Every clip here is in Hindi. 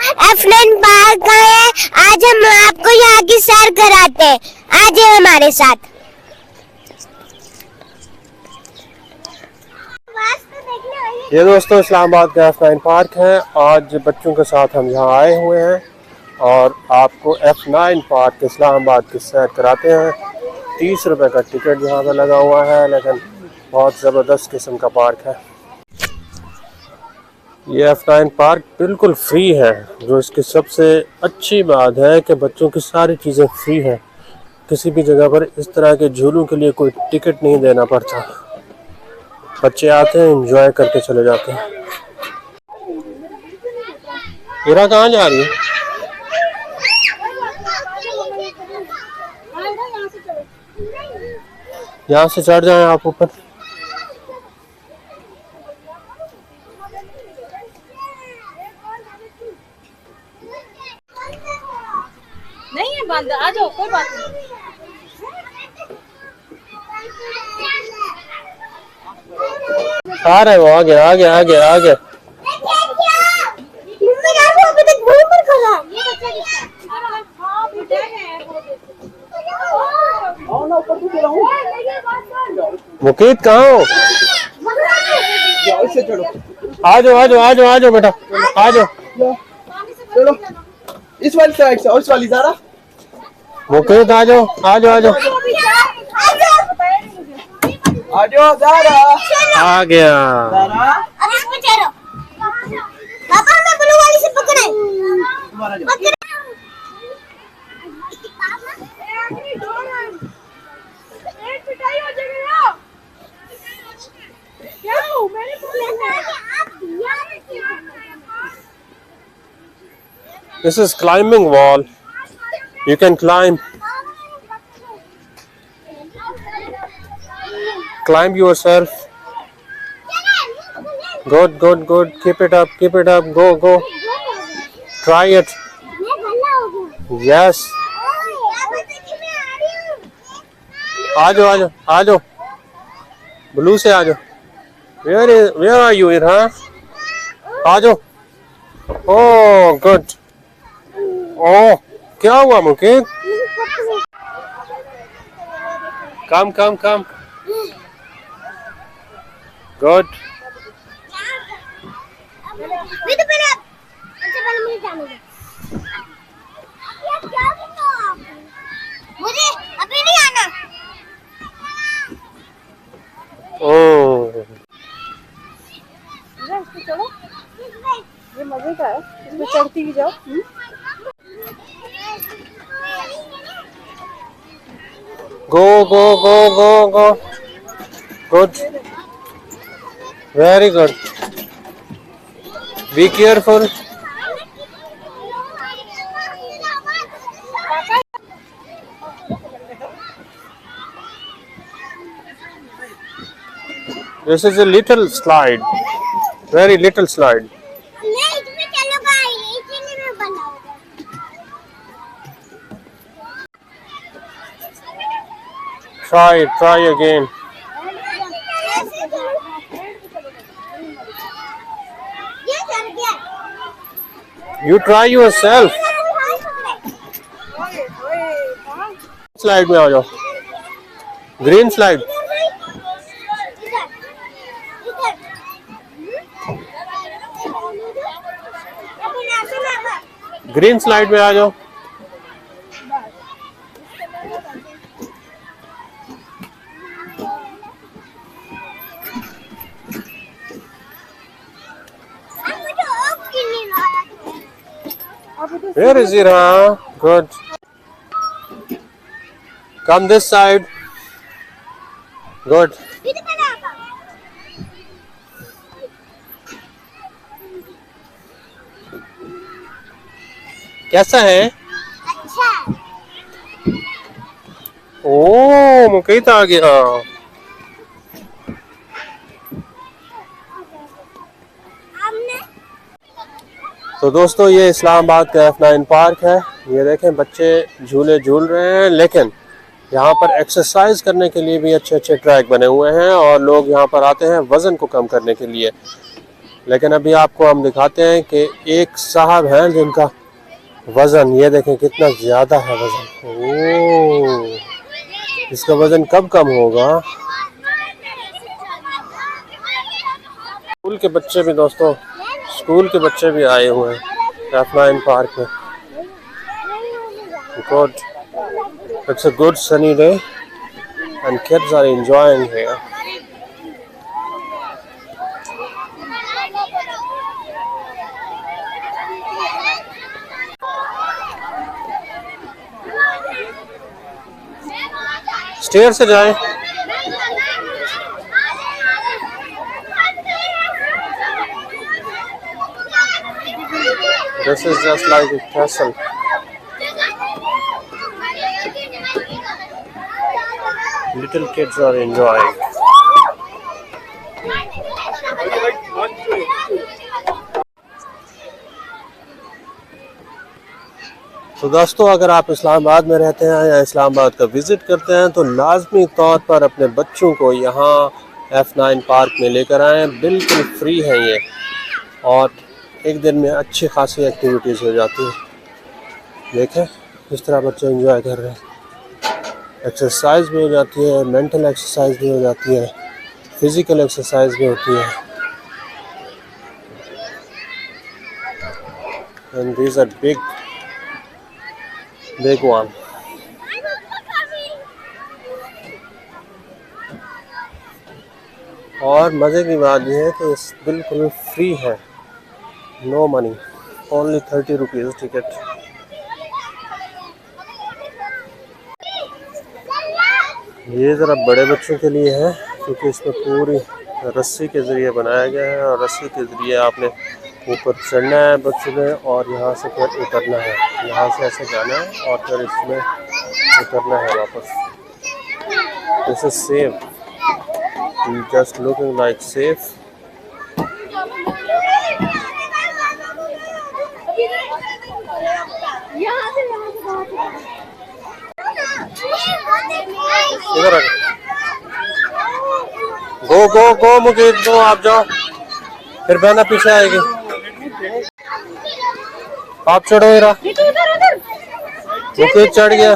F9 पार्क आए हैं। आज हम आपको यहाँ की सैर कराते हैं। आज हमारे साथ। ये दोस्तों इस्लामाबाद का F9 पार्क है। आज बच्चों के साथ हम यहाँ आए हुए हैं और आपको F9 पार्क इस्लामाबाद की सैर कराते हैं। 30 रुपए का टिकट यहाँ पे लगा हुआ है, लेकिन बहुत ज़बरदस्त किस्म का पार्क है। ये F9 पार्क बिल्कुल फ्री है। जो इसकी सबसे अच्छी बात है कि बच्चों की सारी चीज़ें फ्री हैं। किसी भी जगह पर इस तरह के झूलों के लिए कोई टिकट नहीं देना पड़ता। बच्चे आते हैं, एंजॉय करके चले जाते हैं। हीरा कहाँ जा रही है? यहाँ से चढ़ जाएं आप ऊपर। नहीं है बंद, आ जाओ, कोई बात नहीं। आ रहे वो आगे आगे आगे आगे। मुकीत कहाँ हो? आ जाओ आ जाओ आ जाओ आ जाओ बेटा, आ जाओ। चलो इस वाली साइड से और इस वाली ज़रा। मुकीत आ जाओ आ जाओ आ जाओ। आ जाओ ज़रा। आ गया। अब इसमें चलो। पापा हमें ब्लू वाली से पकड़े। This is climbing wall. You can climb. Climb yourself. Good, good, good. Keep it up, keep it up. Go, go. Try it. Yes. आ जाओ आ जाओ आ जाओ। ब्लू से आ जाओ। Where are you, Irha? आ जाओ। Oh, good. Oh, क्या हुआ Mukesh? Come, come, come. Good. मुझे अभी नहीं आना। Oh. चलो, ये मजे का है, इसमें चढ़ती ही जाओ। Go, go, go, go, go. Good. Very good. Be careful. This is a little slide. Very little slide. Try again. You try yourself. Slide में आ जाओ. Green slide. Green slide में आ जाओ. Where is Ira? Good. Come this side. Good. कैसा है? अच्छा। ओ मुकेत आ गया। तो दोस्तों ये इस्लामाबाद का F9 पार्क है। ये देखें बच्चे झूले झूल रहे हैं, लेकिन यहाँ पर एक्सरसाइज करने के लिए भी अच्छे अच्छे ट्रैक बने हुए हैं और लोग यहाँ पर आते हैं वज़न को कम करने के लिए। लेकिन अभी आपको हम दिखाते हैं कि एक साहब हैं जिनका वज़न, ये देखें कितना ज़्यादा है वज़न। ओह, इसका वज़न कब कम होगा। स्कूल के बच्चे भी दोस्तों, स्कूल के बच्चे भी आए हुए हैं F9 पार्क में। Good, it's a good sunny day and kids are enjoying here. Stair से जाएं। This is just like a castle. Little kids are enjoying. तो दोस्तों, अगर आप इस्लामाबाद में रहते हैं या इस्लामाबाद का विज़िट करते हैं तो लाजमी तौर पर अपने बच्चों को यहाँ F9 पार्क में लेकर आएँ। बिल्कुल फ्री है ये, और एक दिन में अच्छी खासी एक्टिविटीज़ हो जाती है। देखें किस तरह बच्चे एंजॉय कर रहे हैं। एक्सरसाइज भी हो जाती है, मेंटल एक्सरसाइज भी हो जाती है, फिज़िकल एक्सरसाइज भी होती है। And these are big one. और मज़े की बात यह है कि बिल्कुल फ्री है, no money, only 30 rupees ticket. ये ज़रा बड़े बच्चों के लिए है क्योंकि इसमें पूरी रस्सी के ज़रिए बनाया गया है, और रस्सी के ज़रिए आपने ऊपर चढ़ना है बच्चों ने, और यहाँ से फिर उतरना है। यहाँ से ऐसे जाना है और फिर इसमें उतरना है वापस। This is safe, just looking like safe. इधर आ गो गो गो मुकेश, गो आप जाओ, फिर बहना पीछे आएगी। आप चढ़ो हीरा। मुकेश चढ़ गया।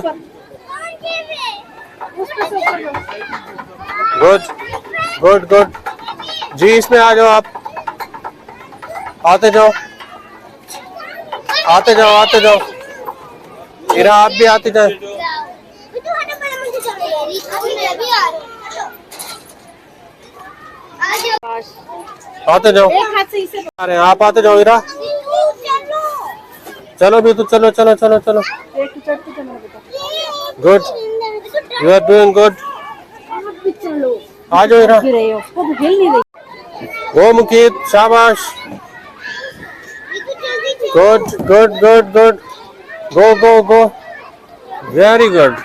गुड गुड गुड जी, इसमें आ जाओ आप, आते जाओ आते जाओ आते जाओ। हीरा आप भी आते जाए। आते जाओ, अरे आप आते जाओ हीरा। चलो भी तो, चलो चलो चलो चलो। Good, you are doing good. आ जाओ हीरा। वो मुकीत, शाबाश। Good good good good, go go go, very good.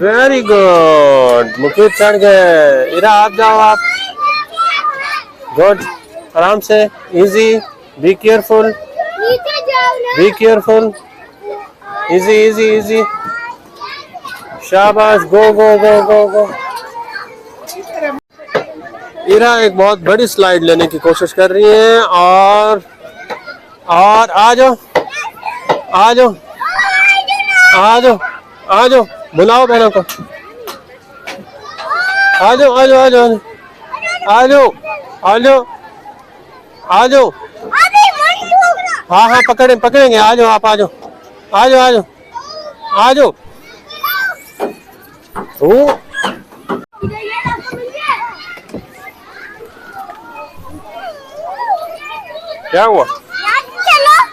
Very good, Mukesh चढ़ गए। इरा आप जाओ आप। गुड, आराम से, easy, be careful, be careful, easy easy easy, शाबाश। गो गो गो गो गो। इरा एक बहुत बड़ी स्लाइड लेने की कोशिश कर रही है, और आ जाओ आ जाओ आ जाओ आ जाओ, बुलाओ बहनों को। आ जाओ आ जाओ आ जाओ आ जाओ आ जाओ आ जाओ। हाँ हाँ पकड़ेंगे, आ जाओ आप, आ जाओ आ जाओ आ जाओ आ जाओ। क्या हुआ?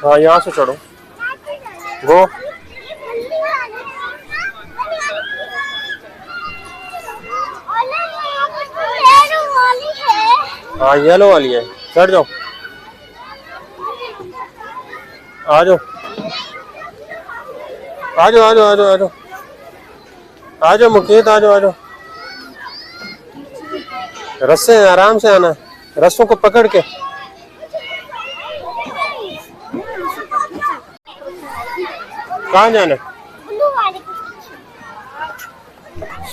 हाँ यहाँ से चढ़ो, गो। हाँ येलो वाली है, चढ़ जाओ। आ जाओ आ जाओ आ जाओ आ जाओ आ जाओ आ जाओ मुकेत, आ जाओ आ जाओ। रस्से हैं, आराम से आना, रस्सों को पकड़ के। कहाँ जाना?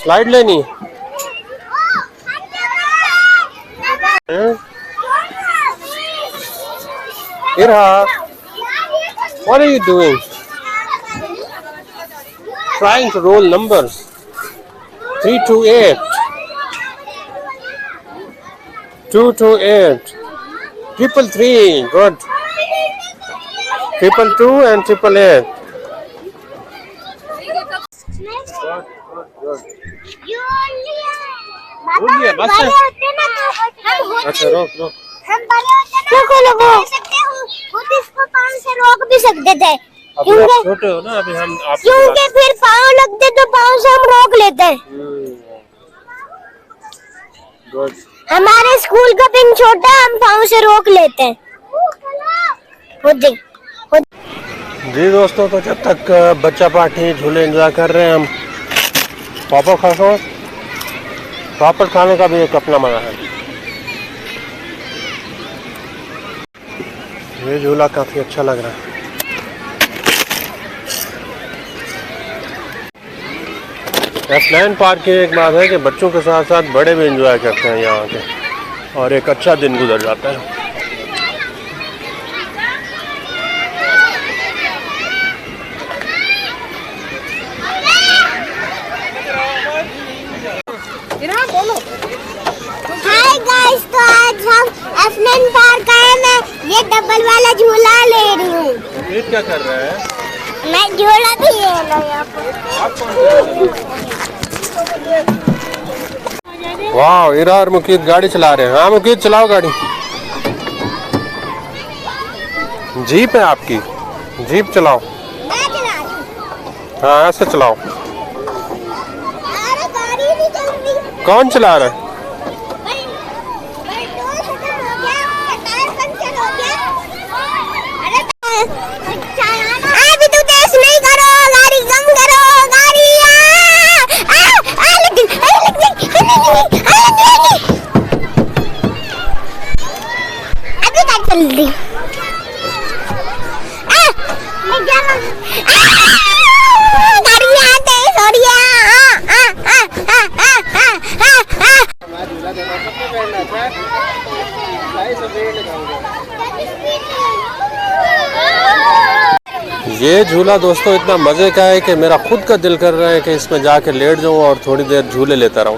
स्लाइड लेनी है? Irha, what are you doing? Trying to roll numbers. 3 to 8. 2 to 8. 333. Good. 222 and 888. बाबा बस है। अच्छा रोक रोक। हम बड़े होते ना खुद इसको पाँव से रोक भी सकते थे अभी आप छोटे हो ना, अभी हम आपके क्योंकि फिर पाँव लगते तो पाँव से हम रोक लेते हैं। गुड। हमारे स्कूल का पिन छोटा, हम पाँव से रोक लेते हैं। जी दोस्तों, तो जब तक बच्चा पार्टी झूले एंजॉय कर रहे हैं, हम पापड़ खा रहे हैं। पापड़ खाने का भी एक अपना मजा है। ये झूला काफी अच्छा लग रहा है। F9 पार्क की एक बात है कि बच्चों के साथ साथ बड़े भी एंजॉय करते हैं यहाँ के, और एक अच्छा दिन गुजर जाता है। हाय गाइस, तो आज हम F9 पार्क आए। मैं ये डबल वाला झूला ले रही हूँ। ये क्या कर रहा है? मैं झूला भी ले लो यहाँ पर। वाह, इरा और मुकीत गाड़ी चला रहे हैं। हाँ मुकीत, चलाओ गाड़ी। जीप है आपकी? जीप चलाओ। मैं चला रही हूँ। हाँ ऐसे चलाओ। अरे गाड़ी नहीं चल रही। कौन चला रहा है? पेट्रोल खत्म हो गया, टायर पंचर हो गया। अरे अभी तो तेज नहीं करो, गाड़ी कम करो, गाड़ी लग गई। अभी तक चल रही। गाड़ी आते सोरिया। ये झूला दोस्तों इतना मज़े का है कि मेरा खुद का दिल कर रहा है कि इसमें जाके लेट जाऊं और थोड़ी देर झूले लेता रहूं।